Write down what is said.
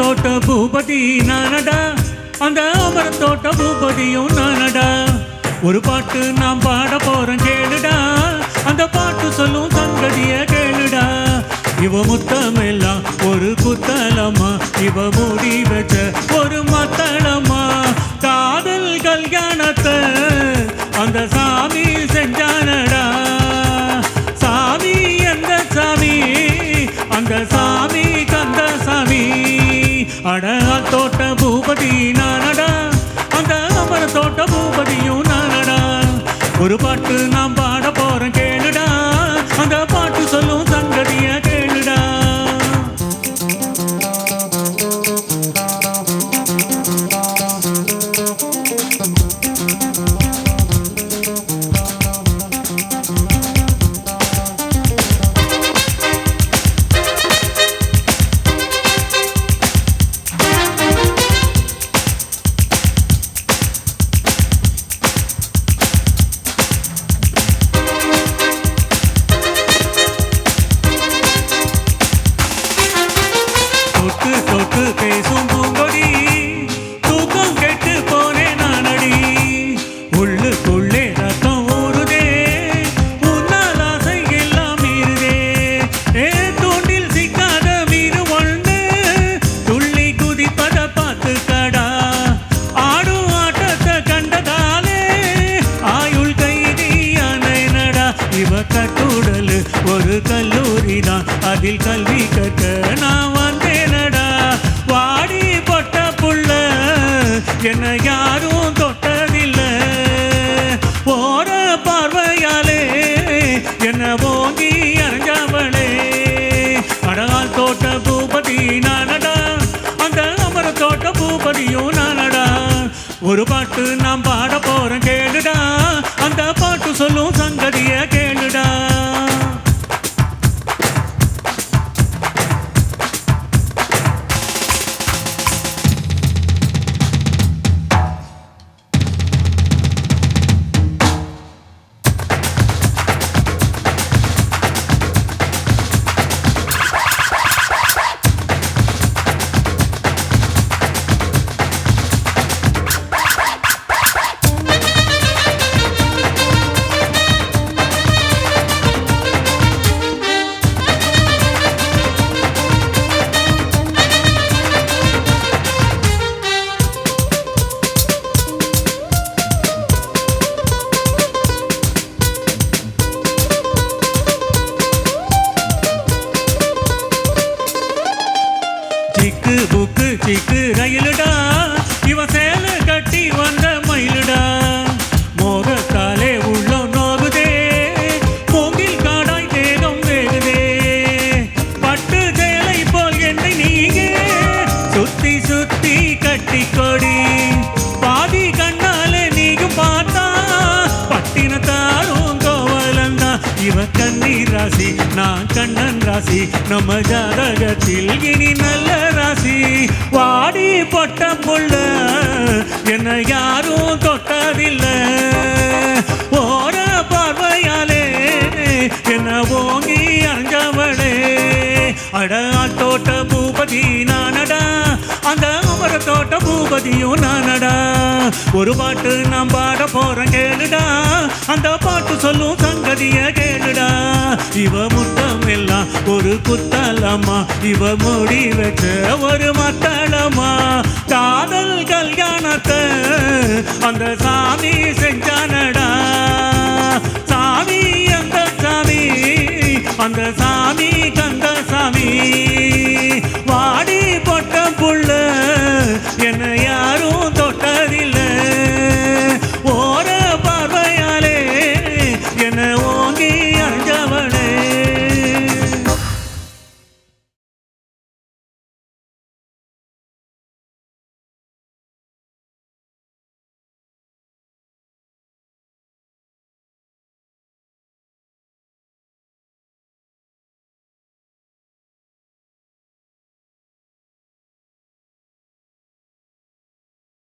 தோட்ட பூபதி நானடா, அந்த அமர தோட்ட பூபதியும் நானடா. ஒரு பாட்டு நாம் பாட போறோம் கேளுடா, அந்த பாட்டு சொல்லும் சங்கதிய கேளுடா. இவ முத்தமெல்லாம் ஒரு குத்தலமா, இவ மூடி வச்ச ஒரு மத்தளமா. காதல் கல்யாணத்தை அந்த சாமி செஞ்சானடா. சாமி எந்த சாமி? அந்த சாமி கந்த சாமி. அடகால் தோட்ட பூபதி நானடா, அந்த அமர தோட்ட பூபதியும் நானடா. ஒரு பாட்டு நாம் பாட போறோம் கேளுடா, அந்த பாட்டு சொல்லும் சங்கதிய கேளுடா. தொட்டு தொட்டு பேசும் பூங்கொடி, தூக்கம் கெட்டு போனேன் நானடி. உள்ளுக்குள்ளே ரத்தம் ஊறுதே, உன்னால் ஆசை எல்லாம் மீறுதே. தூண்டில் சிக்காத மீறு ஒன்று துள்ளி குதிப்பத பார்த்து கடா. ஆடும் ஆட்டத்தை கண்டதாலே ஆயுள் கைதியானடா. இவ கட்டுடல் ஒரு கல்லூரி தான், அதில் கல்வி கற்க நான் வந்தேனடா. வாடி பொட்ட புள்ள என்ன யாரும் தொட்டதில்லை. போற பார்வையாலே என்ன ஓங்கி அரைஞ்சவளே. அடகால் தோட்ட பூபதி நானடா, அந்த அமர தோட்ட பூபதியும் நானடா. ஒரு பாட்டு நாம் பாட போறோம் கேளுடா, அந்த பாட்டு சொல்லும் சங்கதிய கேளுடா. சிக்கு புக்கு சிக்கு ரயிலுடா, இவ சேல கட்டி வந்த மயிலுடா. மோகத்தாலே உள்ளம் நோகுதே, மூங்கில் காடாய் தேகம் வேகுதே. பட்டு சேலை போல் என்னை நீங்க சுத்தி சுத்தி கட்டி கொடி. பாதி கண்ணாலே நீயும் பார்த்தா பட்டினத்தாரும் கோவலந்தா. இவ கண்ணீர் ராசி, நான் கண்ணன் ராசி, நம்ம ஜாதகத்தில் இனி நல்ல ராசி. வாடி பொட்ட புள்ள என்ன யாரும் தொட்டதில்லை. ஓர பார்வையாலே என்ன ஓங்கி அரைஞ்சவளே. அடகால் தோட்ட பூபதி நானடா, அந்த அமர தோட்ட பூபதியும் நானடா. ஒரு பாட்டு நாம் பாட போறோம் கேளுடா, அந்த பாட்டு சொல்லும் சங்கதிய கேளுடா. இவ முத்தம் எல்லாம் ஒரு குத்தலமா, இவ மூடி வச்ச ஒரு மத்தளமா. காதல் கல்யாணத்தை அந்த சாமி செஞ்சானடா. சாமி அந்த சாமி, அந்த சாமி